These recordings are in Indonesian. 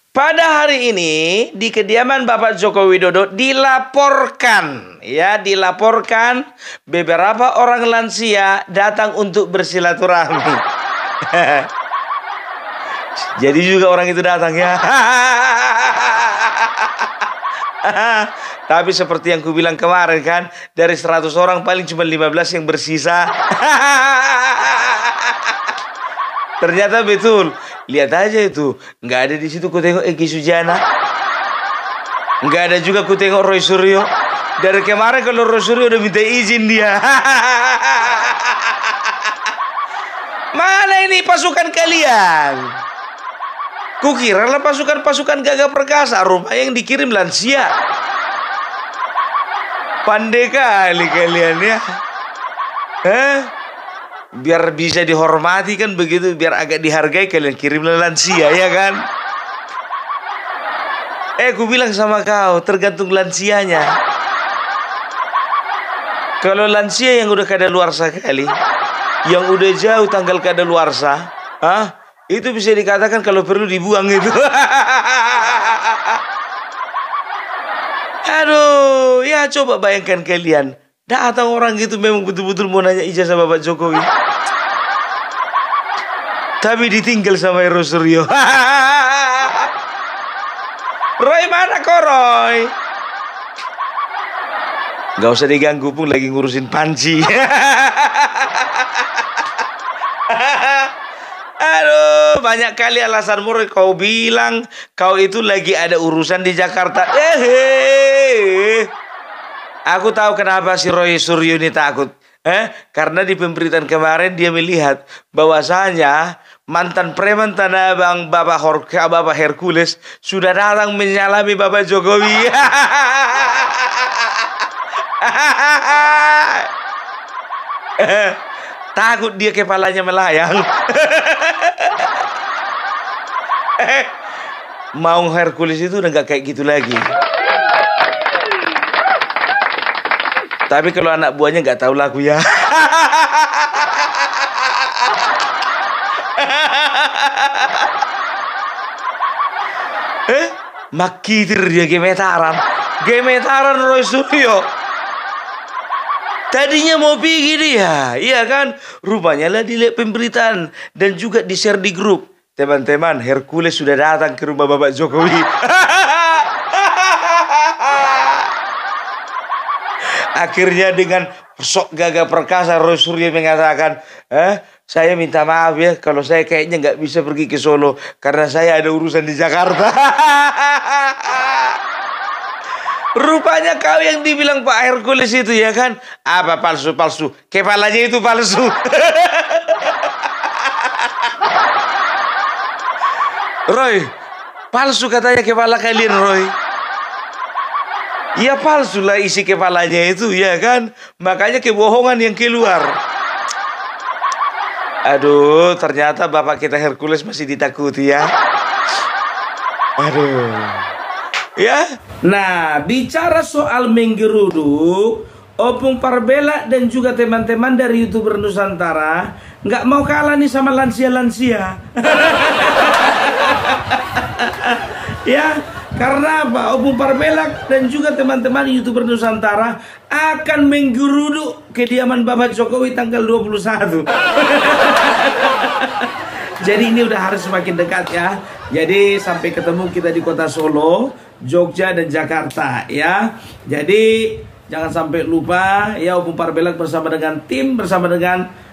Pada hari ini di kediaman Bapak Joko Widodo dilaporkan beberapa orang lansia datang untuk bersilaturahmi. Jadi juga orang itu datang ya. Tapi seperti yang kubilang kemarin kan, dari 100 orang paling cuma 15 yang bersisa. Ternyata betul. Lihat aja itu, nggak ada di situ ku tengok Egy Sujana, nggak ada juga ku tengok Roy Suryo. Dari kemarin kalau Roy Suryo udah minta izin dia. Mana ini pasukan kalian? Kukira lah pasukan Gagah Perkasa, rupanya yang dikirim lansia. Pandai kali kalian ya. Biar bisa dihormati kan begitu, biar agak dihargai kalian kirimlah lansia ya kan. Ku bilang sama kau, tergantung lansianya. Kalau lansia yang udah kadaluarsa kali, yang udah jauh tanggal kadaluarsa, itu bisa dikatakan kalau perlu dibuang itu. Aduh, ya coba bayangkan kalian, datang orang gitu memang betul-betul mau nanya ijazah Bapak Jokowi, tapi ditinggal sama Roy Suryo. Roy mana kok Roy? Gak usah diganggu pun, lagi ngurusin panci. Aduh, banyak kali alasanmu Roy. Kau bilang kau itu lagi ada urusan di Jakarta. Aku tahu kenapa si Roy Suryo ini takut. Karena di pemberitaan kemarin dia melihat bahwasanya mantan preman Tanah Abang Bapak Hercules sudah datang menyalami Bapak Jokowi. Takut dia kepalanya melayang. Mau Hercules itu udah gak kayak gitu lagi. Tapi kalau anak buahnya nggak tahu lagu ya. Makitir dia gemetaran Roy Suryo. Tadinya mau pergi dia, iya kan? Rupanya lah dilihat pemberitaan dan juga di share di grup. Teman-teman, Hercules sudah datang ke rumah Bapak Jokowi. Akhirnya dengan sok Gagah Perkasa Roy Suryo mengatakan, saya minta maaf ya kalau saya kayaknya nggak bisa pergi ke Solo karena saya ada urusan di Jakarta. Rupanya kau yang dibilang Pak Hercules itu ya kan? Apa palsu? Kepalanya itu palsu. Roy, palsu katanya kepala kalian Roy. Ya palsu lah isi kepalanya itu ya kan. Makanya kebohongan yang keluar. Aduh, ternyata bapak kita Hercules masih ditakuti ya. Aduh. Ya. Nah, bicara soal menggeruduk, Opung Parbela dan juga teman-teman dari YouTuber Nusantara nggak mau kalah nih sama lansia-lansia. Ya. Karena apa? Opung Parbela dan juga teman-teman YouTuber Nusantara akan menggeruduk kediaman Bapak Jokowi tanggal 21. Jadi ini udah harus semakin dekat ya. Jadi sampai ketemu kita di kota Solo, Jogja dan Jakarta ya. Jadi jangan sampai lupa ya, Opung Parbela bersama dengan tim, bersama dengan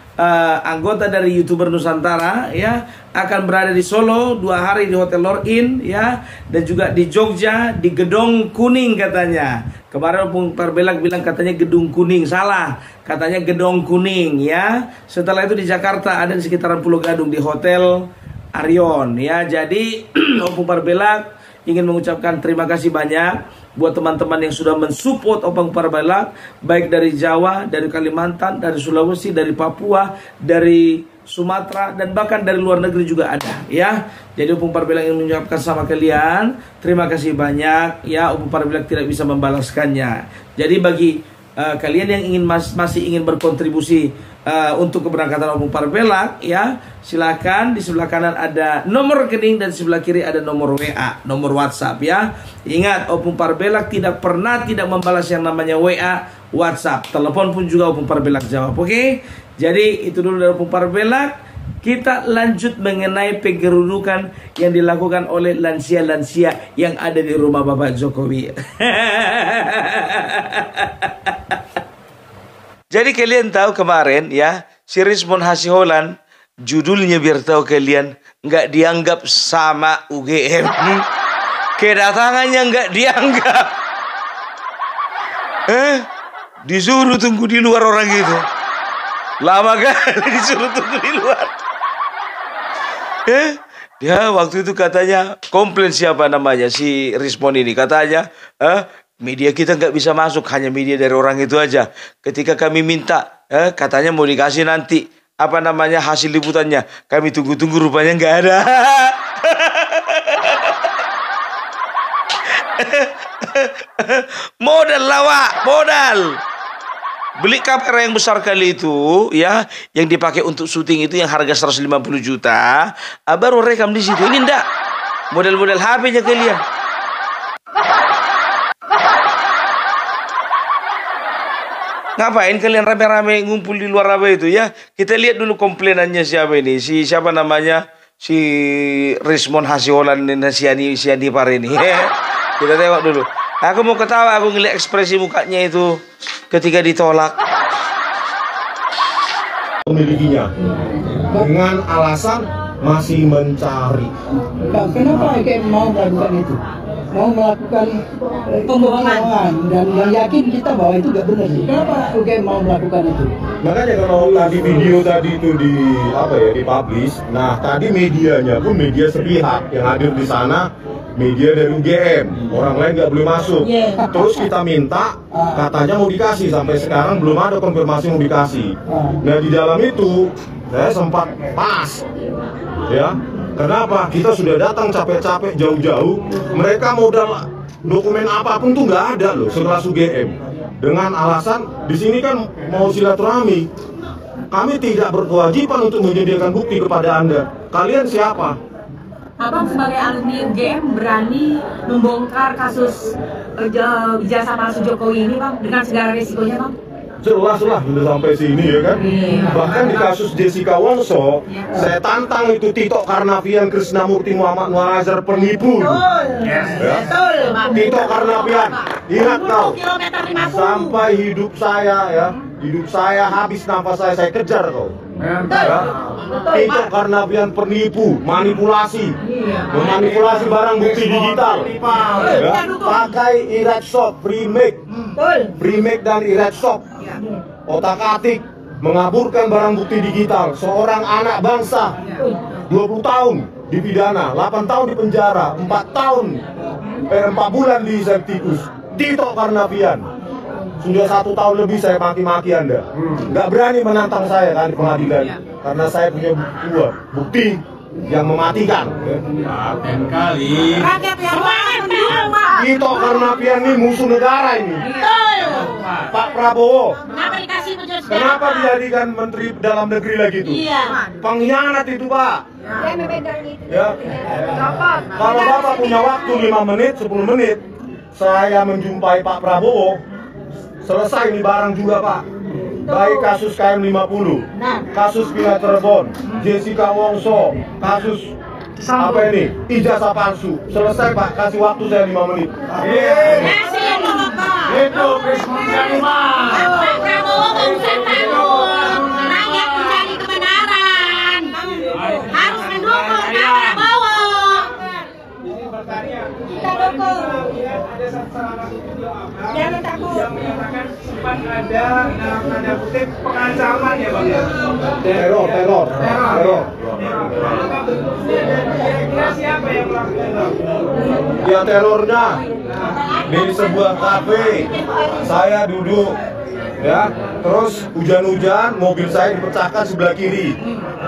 anggota dari YouTuber Nusantara ya akan berada di Solo 2 hari di Hotel Lor'in ya, dan juga di Jogja di Gedong Kuning katanya. Kemarin Opung Parbela bilang katanya Gedung Kuning, salah, katanya Gedong Kuning ya. Setelah itu di Jakarta ada di sekitaran Pulau Gadung di Hotel Arion ya. Jadi Opung Parbela ingin mengucapkan terima kasih banyak buat teman-teman yang sudah mensupport Opung Parbela, baik dari Jawa, dari Kalimantan, dari Sulawesi, dari Papua, dari Sumatera, dan bahkan dari luar negeri juga ada ya. Jadi Opung Parbela ingin mengucapkan sama kalian terima kasih banyak ya. Opung Parbela tidak bisa membalaskannya. Jadi bagi kalian yang ingin masih ingin berkontribusi untuk keberangkatan Opung Parbelak, ya silakan. Di sebelah kanan ada nomor rekening dan sebelah kiri ada nomor WA, nomor WhatsApp ya. Ingat, Opung Parbelak tidak pernah tidak membalas yang namanya WA, WhatsApp, telepon pun juga Opung Parbelak jawab. Oke? Jadi itu dulu dari Opung Parbelak. Kita lanjut mengenai penggerudukan yang dilakukan oleh lansia-lansia yang ada di rumah Bapak Jokowi. Jadi kalian tahu kemarin ya, si Rizmon Hasiholan, judulnya biar tahu kalian, nggak dianggap sama UGM. Kedatangannya nggak dianggap. Disuruh tunggu di luar orang itu. Lama kali disuruh tunggu di luar. Dia waktu itu katanya komplain siapa namanya si Rizmon ini, katanya media kita nggak bisa masuk, hanya media dari orang itu aja. Ketika kami minta katanya mau dikasih nanti apa namanya hasil liputannya, kami tunggu-tunggu rupanya nggak ada. Modal lawak, modal. Beli kamera yang besar kali itu ya, yang dipakai untuk syuting itu yang harga 150 juta, baru rekam di situ. Ini enggak model-model HP-nya kalian. Ngapain kalian rame-rame ngumpul di luar apa itu ya? Kita lihat dulu komplainannya siapa ini, siapa namanya, si Rizmon Hasiholan dan Siani Parini. Kita tengok dulu. Aku mau ketawa, aku ngeliat ekspresi mukanya itu ketika ditolak. Memilikinya dengan alasan masih mencari. Kenapa UGM mau melakukan itu? Mau melakukan pembohongan dan yang yakin kita bahwa itu gak benar sih. Kenapa UGM mau melakukan itu? Makanya kalau tadi video tadi itu dipublish, nah tadi medianya pun media sepihak yang hadir di sana. Media dari UGM, orang lain nggak boleh masuk. Terus kita minta, katanya mau dikasih, sampai sekarang belum ada konfirmasi mau dikasih. Nah di dalam itu saya sempat pas, ya. Kenapa? Kita sudah datang capek-capek jauh-jauh, mereka modal dokumen apapun tuh nggak ada loh, sekelas UGM. Dengan alasan di sini kan mau silaturahmi, kami tidak berkewajiban untuk menyediakan bukti kepada Anda. Kalian siapa? Abang sebagai alumni UGM berani membongkar kasus ijazah palsu Jokowi ini, Bang, dengan segala resikonya, Bang? Jelas lah, udah sampai sini ya kan. Bahkan di kasus Jessica Wongso, saya tantang itu Tito Karnavian, Krisnamurti, Muhammad Nuar penipu. Betul, Bang. Tito Karnavian, ingat kau, sampai hidup saya habis nafas saya kejar kau. Tito Karnavian penipu, manipulasi, memanipulasi barang bukti digital, pakai iRedshop, Remake dan iRedshop, otak-atik, mengaburkan barang bukti digital. Seorang anak bangsa, 20 tahun dipidana, 8 tahun di penjara, 4 tahun, 4 bulan di Septikus. Tito Karnavian. Sudah 1 tahun lebih saya maki-maki Anda. Nggak berani menantang saya kan di pengadilan. Karena saya punya bukti yang mematikan. Lain kali. Rakyat yang mendukung, Pak. Tito Karnavian ini musuh negara ini. Pak Prabowo. Kenapa dikasih penjelasan? Kenapa dijadikan Menteri Dalam Negeri lagi itu? Iya. Pengkhianat itu, Pak. Ya. Kalau Bapak punya waktu 5 menit, 10 menit, saya menjumpai Pak Prabowo. Selesai ini barang juga, Pak. Baik kasus KM50, kasus Villa Cirebon, Jessica Wongso, kasus apa ini? Ijazah palsu. Selesai, Pak. Kasih waktu saya 5 menit. Kasih yang Bapak. Itu Rizmon Hasiholan. Pak Prabowo nggak usah takut. Rakyat mencari kebenaran. Harus mendukung Pak Prabowo. Kita dukung. Jangan takut. Yang menyatakan sempat ada tanda kutip pengancaman ya, Bang, ya? Teror. Kira-kira siapa yang melakukan itu? Ya terornya di sebuah kafe. Saya duduk, ya. Terus hujan-hujan, mobil saya dipecahkan sebelah kiri.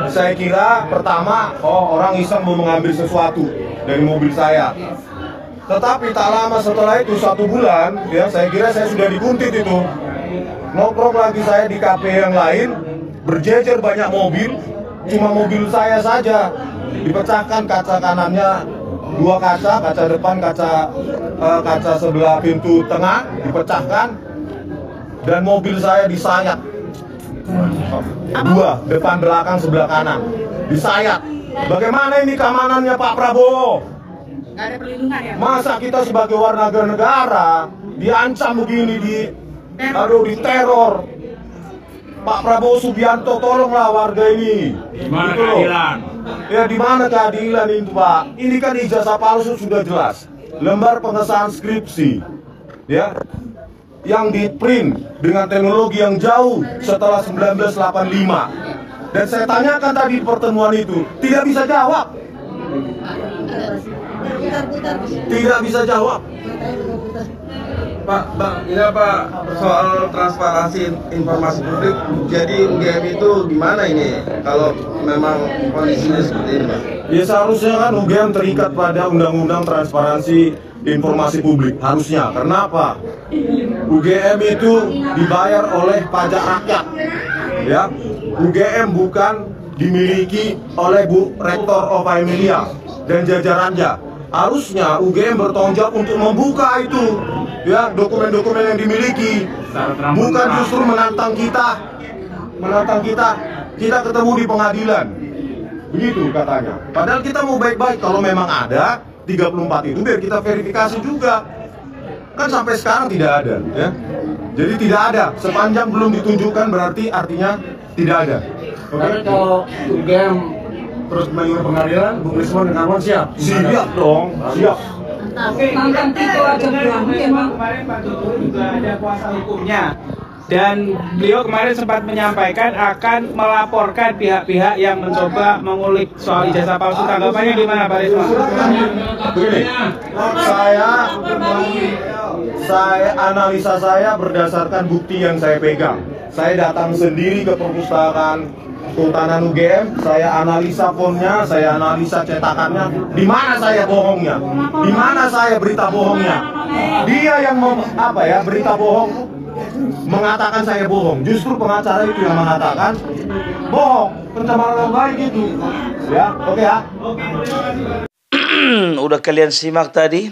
Saya kira pertama, orang iseng mau mengambil sesuatu dari mobil saya. Tetapi tak lama setelah itu 1 bulan, ya saya kira saya sudah diguntit itu. Nongkrong lagi saya di kafe yang lain, berjejer banyak mobil, cuma mobil saya saja dipecahkan kaca kanannya, 2 kaca, kaca depan, kaca sebelah pintu tengah dipecahkan, dan mobil saya disayat. 2 depan belakang sebelah kanan disayat. Bagaimana ini keamanannya Pak Prabowo? Nggak ada perlindungan ya? Masa kita sebagai warga negara diancam begini, diteror? Pak Prabowo Subianto, tolonglah warga ini. Di mana Gitu loh. keadilan? Ya di mana keadilan itu Pak? Ini kan ijazah palsu sudah jelas. Lembar pengesahan skripsi, ya, yang di print dengan teknologi yang jauh setelah 1985. Dan saya tanyakan tadi di pertemuan itu, tidak bisa jawab. Tidak bisa jawab. Pak, ini apa soal transparansi informasi publik? Jadi UGM itu gimana ini kalau memang kondisinya seperti ini, Pak? Ya seharusnya kan UGM terikat pada Undang-Undang Transparansi Informasi Publik. Harusnya, karena apa? UGM itu dibayar oleh pajak rakyat. Ya, UGM bukan dimiliki oleh Bu Rektor Ova Emilia dan jajarannya. Harusnya UGM bertanggung jawab untuk membuka itu, ya, dokumen-dokumen yang dimiliki, bukan justru menantang kita ketemu di pengadilan, begitu katanya. Padahal kita mau baik-baik, kalau memang ada 34 itu biar kita verifikasi juga, kan sampai sekarang tidak ada, ya. Jadi tidak ada, sepanjang belum ditunjukkan berarti artinya tidak ada. Tapi kalau UGM terus menyuruh pengadilan, Bung Rismon dan kawan siap? Siap dong, siap. Mantan Tito aja kemarin Pak Tutu juga ada kuasa hukumnya, dan beliau kemarin sempat menyampaikan akan melaporkan pihak-pihak yang mencoba mengulik soal ijazah palsu. Tanggapannya gimana Pak Rismon? Begini, analisa saya berdasarkan bukti yang saya pegang. Saya datang sendiri ke perpustakaan Kehutanan UGM, saya analisa fontnya, saya analisa cetakannya. Di mana saya bohongnya? Di mana saya berita bohongnya? Dia yang berita bohong, mengatakan saya bohong. Justru pengacara itu yang mengatakan bohong, pencemaran baik itu. Ya, oke ya. Udah kalian simak tadi?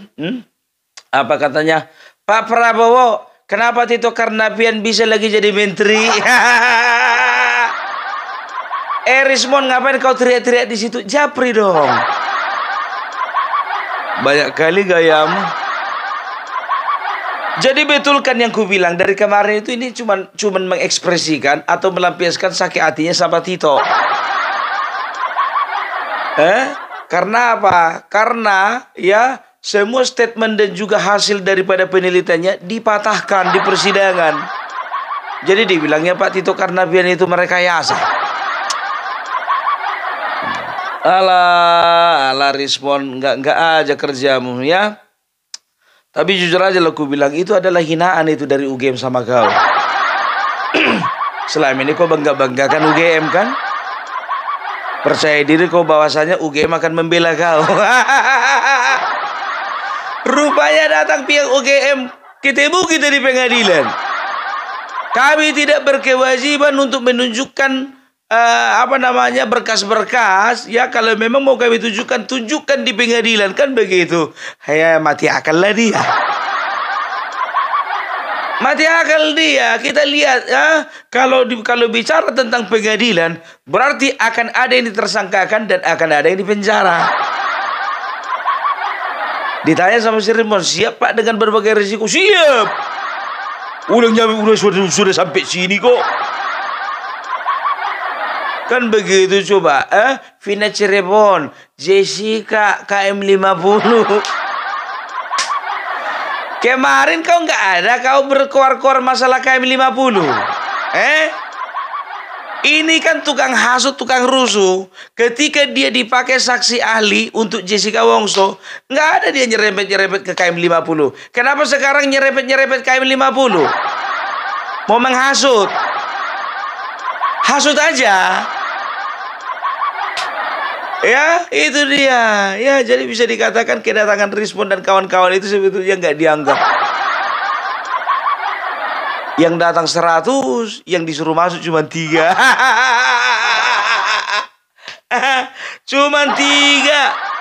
Apa katanya? Pak Prabowo, kenapa Tito Karnavian bisa lagi jadi menteri? Rismon, ngapain kau teriak-teriak di situ? Japri dong. Banyak kali gayamu. Jadi betul kan yang ku bilang dari kemarin itu, ini cuman mengekspresikan atau melampiaskan sakit hatinya sama Tito. Karena apa? Karena ya semua statement dan juga hasil daripada penelitiannya dipatahkan di persidangan. Jadi dibilangnya Pak Tito Karnavian itu merekayasa. Alah Rismon, enggak aja kerjamu ya. Tapi jujur aja lo ku bilang itu adalah hinaan itu dari UGM sama kau. Selama ini kau bangga-banggakan UGM kan? Percaya diri kau bahwasanya UGM akan membela kau. Rupanya datang pihak UGM, ketemu kita di pengadilan. Kami tidak berkewajiban untuk menunjukkan berkas-berkas, ya. Kalau memang mau kami tunjukkan di pengadilan, kan begitu. Ya mati akal lah dia. Mati akal dia. Kita lihat ya, kalau bicara tentang pengadilan, berarti akan ada yang ditersangkakan dan akan ada yang dipenjara. Ditanya sama si Rimon, siap Pak dengan berbagai risiko? Siap. Sudah sampai sini kok. Kan begitu coba. Vina Cirebon, Jessica KM50. Kemarin kau nggak ada, kau berkoar-koar masalah KM50. Ini kan tukang hasut, tukang rusuh. Ketika dia dipakai saksi ahli untuk Jessica Wongso, nggak ada dia nyerempet-nyerempet ke KM50. Kenapa sekarang nyerempet-nyerempet KM50? Mau menghasut. Hasut aja. Ya, itu dia. Ya, jadi bisa dikatakan kedatangan Rismon dan kawan-kawan itu sebetulnya nggak dianggap. Yang datang 100, yang disuruh masuk cuma 3. Cuman 3.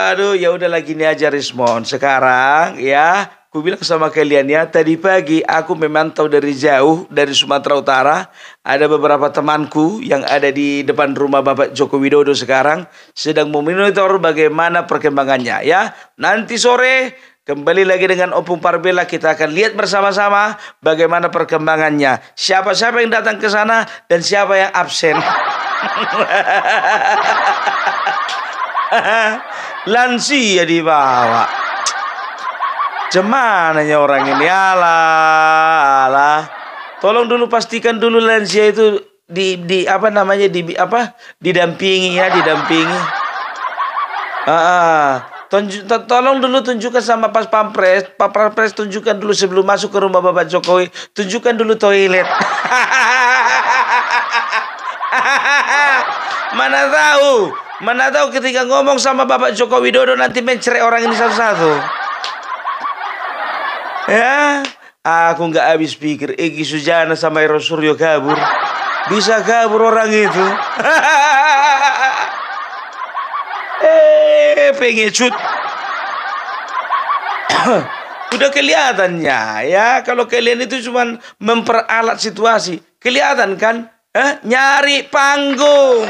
Aduh, ya udah gini aja Rismon. Sekarang ya, aku bilang sama kalian ya, tadi pagi aku memantau dari jauh dari Sumatera Utara. Ada beberapa temanku yang ada di depan rumah Bapak Joko Widodo sekarang sedang memonitor bagaimana perkembangannya ya. Nanti sore kembali lagi dengan Opung Parbella, kita akan lihat bersama-sama bagaimana perkembangannya. Siapa-siapa yang datang ke sana dan siapa yang absen. Lansia dibawa. Cemananya orang ini, alah. Tolong dulu pastikan dulu lansia itu didampingi ya, didampingi. Tolong dulu tunjukkan sama Pak Pampres tunjukkan dulu sebelum masuk ke rumah Bapak Jokowi, tunjukkan dulu toilet. Mana tahu ketika ngomong sama Bapak Joko Widodo nanti mencerek orang ini satu-satu. Ya, aku nggak habis pikir Egy Sujana sama Eros Suryo kabur. Bisa kabur orang itu. Pengecut. Udah kelihatannya ya, kalau kalian itu cuma memperalat situasi. Kelihatan kan? Nyari panggung.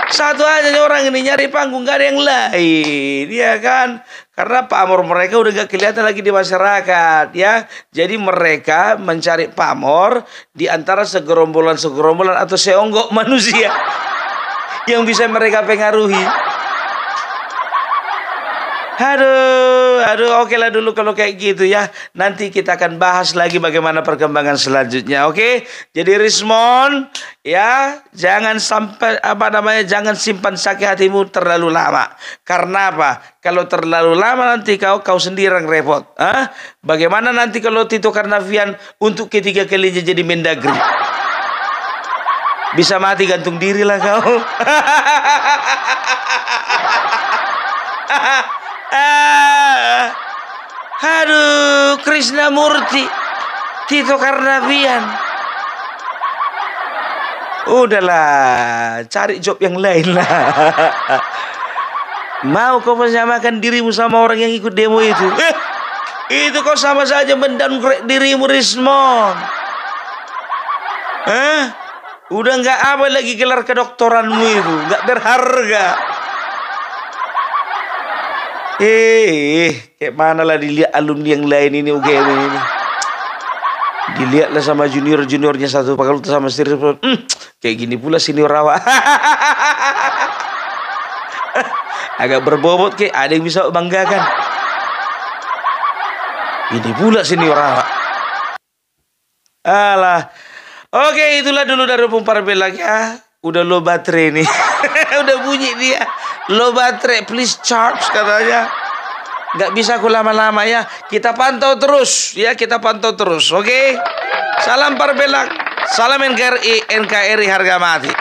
Satu aja orang ini nyari panggung, gak ada yang lain, ya kan? Karena pamor mereka udah gak kelihatan lagi di masyarakat, ya. Jadi mereka mencari pamor di antara segerombolan atau seonggok manusia yang bisa mereka pengaruhi. Aduh, oke lah dulu kalau kayak gitu ya. Nanti kita akan bahas lagi bagaimana perkembangan selanjutnya, oke? Jadi Rismon, ya, jangan sampai jangan simpan sakit hatimu terlalu lama. Karena apa? Kalau terlalu lama nanti kau sendiri yang repot. Bagaimana nanti kalau Tito Karnavian untuk ketiga kalinya jadi Mendagri? Bisa mati gantung diri lah kau. Aduh, Krisnamurti, Tito Karnavian. Udahlah, cari job yang lain lah. Mau kau menyamakan dirimu sama orang yang ikut demo itu? Itu kau sama saja mendowngrade dirimu, Rismon. Udah nggak apa lagi gelar kedoktoranmu itu, nggak berharga. Kayak mana lah dilihat alumni yang lain ini UGM ini. Dilihatlah sama juniornya satu fakultas sama sendiri. Kayak gini pula senior rawa. Agak berbobot kayak ada yang bisa banggakan. Ini pula senior rawa. Alah. Oke, itulah dulu dari Opung Parbella ya. Udah low baterai nih. Udah bunyi dia. Low baterai, please charge katanya. Gak bisa aku lama-lama ya. Kita pantau terus ya, oke? Salam Parbella, salam NKRI harga mati.